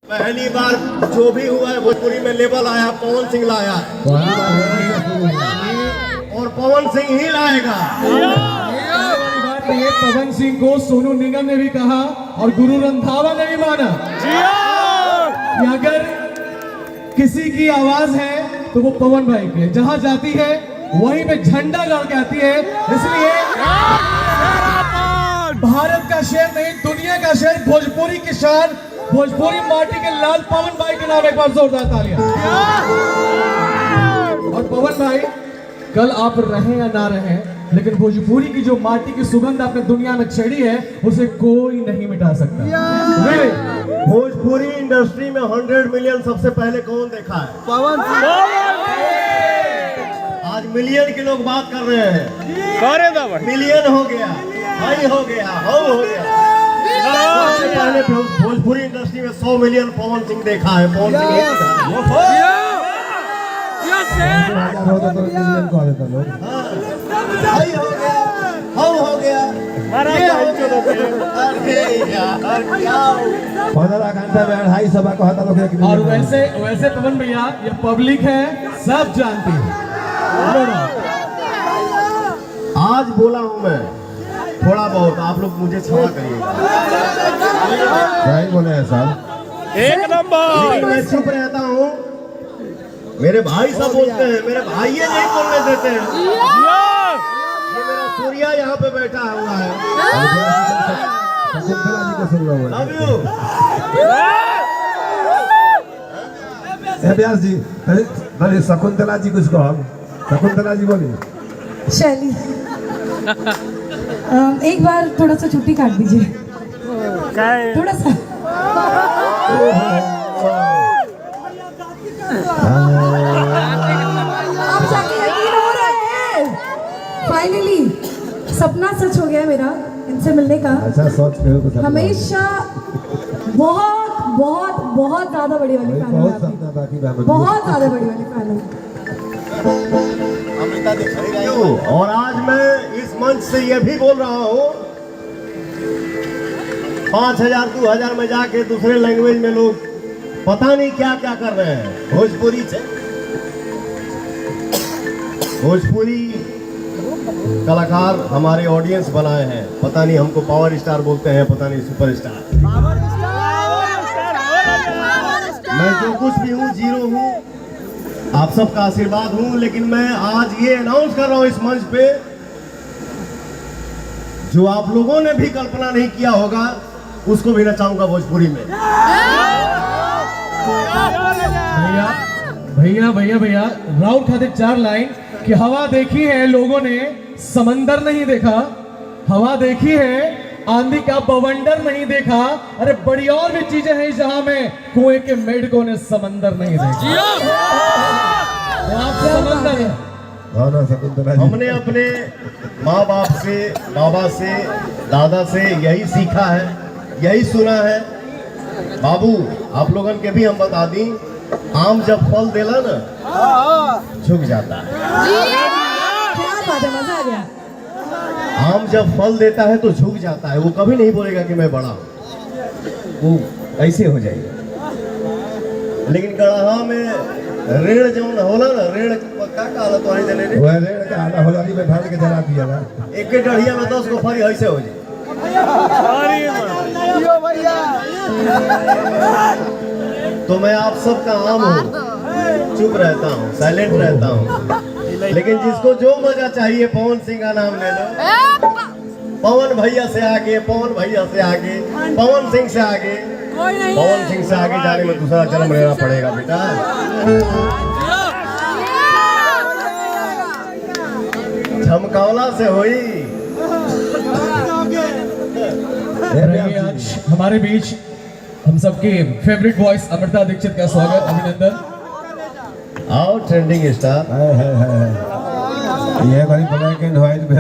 पहली बार जो भी हुआ है भोजपुरी में लेवल आया, पवन सिंह लाया और पवन सिंह ही लाएगा। ये पवन सिंह को सोनू निगम ने भी कहा और गुरु रंधावा ने भी माना कि अगर किसी की आवाज है तो वो पवन भाई की है। जहां जाती है वहीं पे झंडा गाड़ के आती है। इसलिए भारत का शेर नहीं, दुनिया का शेर, भोजपुरी की शान, भोजपुरी माटी के लाल पवन भाई के नाम एक बार जोरदार तालियां। और पवन भाई, कल आप रहें या ना रहें, लेकिन भोजपुरी की जो माटी की सुगंध आपने दुनिया में छेड़ी है उसे कोई नहीं मिटा सकता। भोजपुरी इंडस्ट्री में 100 मिलियन सबसे पहले कौन देखा है? पवन सिंह। आज मिलियन के लोग बात कर रहे हैं, मिलियन हो गया, हाई हो गया, हाउ हो गया। सबसे पहले भोजपुरी इंडस्ट्री में 100 मिलियन पवन सिंह देखा है। पवन सिंह हाई हो गया, हाउ हो गया, और वैसे पवन भैया, ये पब्लिक है, सब जानती है। आज बोला हूं मैं थोड़ा बहुत, आप लोग मुझे क्षमा करिएगा। सही बोले हैं साहब, एक नंबर। मैं चुप रहता हूँ, मेरे भाई सब बोलते हैं, मेरे भाई ये नहीं बोलने देते हैं। ये मेरा सूर्या यहाँ पे बैठा हुआ है। शकुंतला जी को सुन रहा हूँ। Love you. व्यास जी, अरे शकुंतला जी कुछ कहो। शकुंतला जी बोलिए। शैली, एक बार थोड़ा सा छुट्टी काट दीजिए, थोड़ा सा। आप जाके यकीन हो रहा है, फाइनली सपना सच हो गया मेरा इनसे मिलने का। अच्छा, सोच हमेशा बहुत बहुत बहुत ज्यादा बड़ी वाली फैन हूं, बहुत ज्यादा बड़ी वाली फैन हूं। और आज मैं इस मंच से यह भी बोल रहा हूँ, 5000 2000 में जाके दूसरे लैंग्वेज में लोग पता नहीं क्या क्या कर रहे हैं। भोजपुरी से भोजपुरी कलाकार हमारे ऑडियंस बनाए हैं। पता नहीं हमको पावर स्टार बोलते हैं, पता नहीं सुपर स्टार। मैं जो कुछ भी हूँ, जीरो हूँ, आप सबका आशीर्वाद हूं। लेकिन मैं आज ये अनाउंस कर रहा हूं इस मंच पे, जो आप लोगों ने भी कल्पना नहीं किया होगा, उसको भी नचाऊंगा भोजपुरी में। भैया भैया भैया, राउंड खातिर 4 लाइन कि हवा देखी है लोगों ने, समंदर नहीं देखा। हवा देखी है, आंधी का बवंडर नहीं देखा। अरे बड़ी और भी चीजें हैं जहां में कुएं के मेढकों ने समंदर नहीं देखा। आप समंदर है। हमने अपने माँ बाप से, बाबा से, दादा से यही सीखा है, यही सुना है। बाबू, आप लोगों के भी हम बता दी, आम जब फल देला ना, झुक जाता है। क्या बात है, मजा आ गया। आम जब फल देता है तो झुक जाता है, वो कभी नहीं बोलेगा कि मैं बड़ा हूं, वो ऐसे हो जाएगा। लेकिन गढ़ा में ऋण जो होला ना, ऋण का काला तो आई देले रे, वो ऋण का आधा होला दी में ढाल के जला दिया ना। एक के डढ़िया में 10 को फरी ऐसे हो जाए। तो मैं आप सबका आम हूँ, चुप रहता हूँ, साइलेंट रहता हूँ। लेकिन जिसको जो मजा चाहिए, पवन सिंह का नाम ले लो। पवन भैया से आगे, पवन भैया से आगे, पवन सिंह से आगे, पवन सिंह से आगे जाने में दूसरा जन्म लेना पड़ेगा बेटा। झमकावला से हुई। आज हमारे बीच हम सबके फेवरेट वॉइस अमृता दीक्षित का स्वागत, अभिनंदन। आओ ट्रेंडिंग स्टार। ये भाई ब्लैक एंड व्हाइट